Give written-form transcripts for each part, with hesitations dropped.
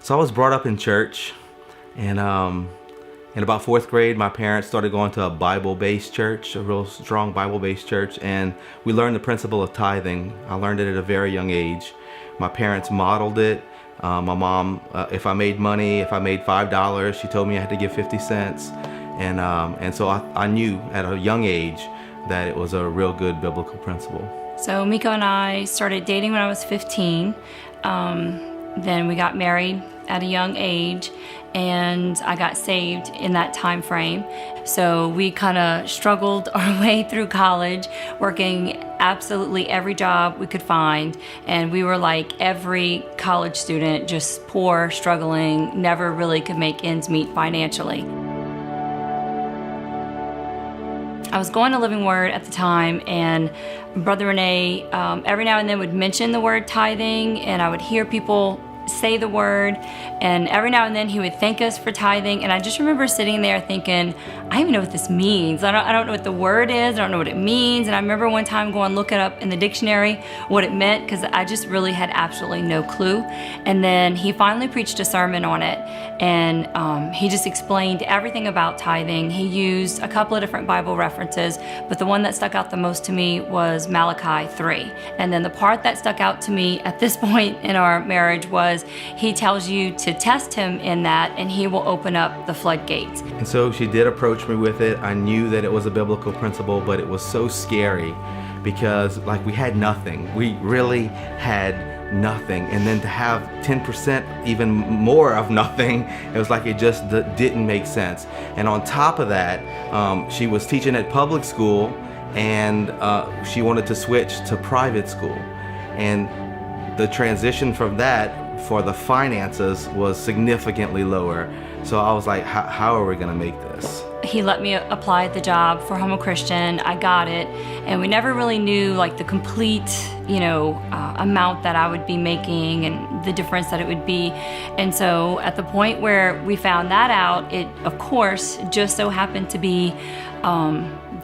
So I was brought up in church, and in about fourth grade, my parents started going to a Bible-based church, a real strong Bible-based church, and we learned the principle of tithing. I learned it at a very young age. My parents modeled it. My mom, if I made money, if I made $5, she told me I had to give 50 cents. And so I knew at a young age that it was a real good biblical principle. So Meco and I started dating when I was 15. Then we got married at a young age, and I got saved in that time frame. So we kind of struggled our way through college, working absolutely every job we could find. And we were like every college student, just poor, struggling, never really could make ends meet financially. I was going to Living Word at the time, and Brother Renee every now and then would mention the word tithing, and I would hear people say the word, and every now and then he would thank us for tithing. And I just remember sitting there thinking, I don't even know what this means. I don't know what the word is. I don't know what it means. And I remember one time going look it up in the dictionary what it meant, because I just really had absolutely no clue. And then he finally preached a sermon on it, and he just explained everything about tithing. He used a couple of different Bible references, but the one that stuck out the most to me was Malachi 3. And then the part that stuck out to me at this point in our marriage was he tells you to test him in that, and he will open up the floodgates. And so she did approach me with it. I knew that it was a biblical principle, but it was so scary because like we had nothing. We really had nothing. And then to have 10%, even more of nothing, it was like it just didn't make sense. And on top of that, she was teaching at public school, and she wanted to switch to private school. And the transition from that for the finances was significantly lower. So I was like, how are we gonna make this? He let me apply at the job for Homo Christian. I got it, and we never really knew like the complete, amount that I would be making and the difference that it would be. And so at the point where we found that out, it of course just so happened to be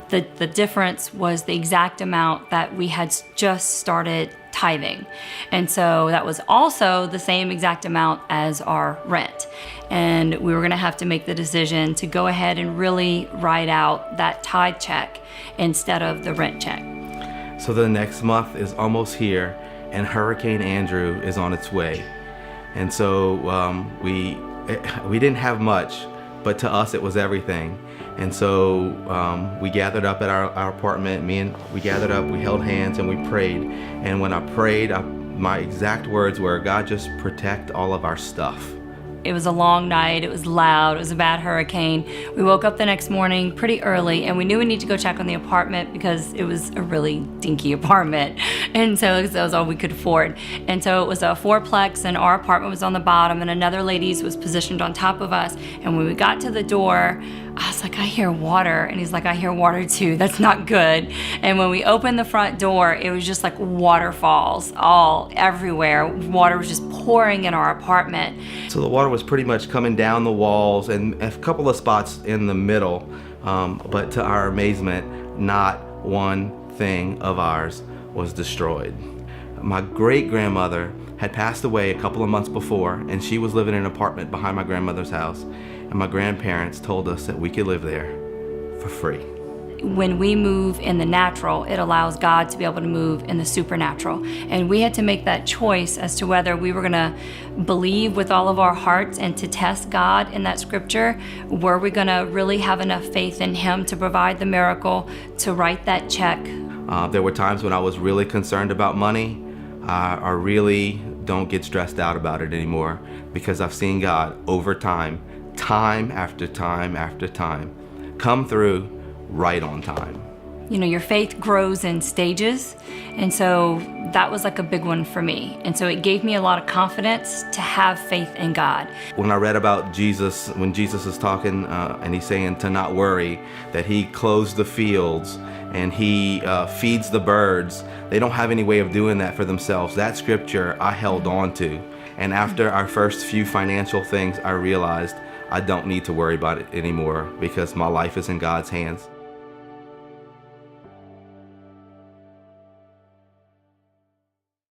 the difference was the exact amount that we had just started tithing. And so that was also the same exact amount as our rent. And we were gonna have to make the decision to go ahead and really write out that tithe check instead of the rent check. So the next month is almost here, and Hurricane Andrew is on its way. And so we didn't have much, but to us it was everything. And so we gathered up at our apartment. We gathered up, we held hands, and we prayed. And when I prayed, my exact words were, God, just protect all of our stuff. It was a long night, it was loud, it was a bad hurricane. We woke up the next morning pretty early, and we knew we needed to go check on the apartment because it was a really dinky apartment. And so that was all we could afford. And so it was a fourplex, and our apartment was on the bottom, and another lady's was positioned on top of us. And when we got to the door, I was like, I hear water. And he's like, I hear water too. That's not good. And when we opened the front door, it was just like waterfalls all everywhere. Water was just pouring in our apartment. So the water was pretty much coming down the walls and a couple of spots in the middle. But to our amazement, not one thing of ours was destroyed. My great-grandmother had passed away a couple of months before, and she was living in an apartment behind my grandmother's house. And my grandparents told us that we could live there for free. When we move in the natural, it allows God to be able to move in the supernatural. And we had to make that choice as to whether we were gonna believe with all of our hearts and to test God in that scripture. Were we gonna really have enough faith in Him to provide the miracle, to write that check? There were times when I was really concerned about money. I really don't get stressed out about it anymore because I've seen God over time after time after time, come through right on time. Your faith grows in stages, and so that was like a big one for me. And so it gave me a lot of confidence to have faith in God. When I read about Jesus, when Jesus is talking and he's saying to not worry, that he clothes the fields and he feeds the birds, they don't have any way of doing that for themselves. That scripture I held on to. And after our first few financial things, I realized I don't need to worry about it anymore because my life is in God's hands.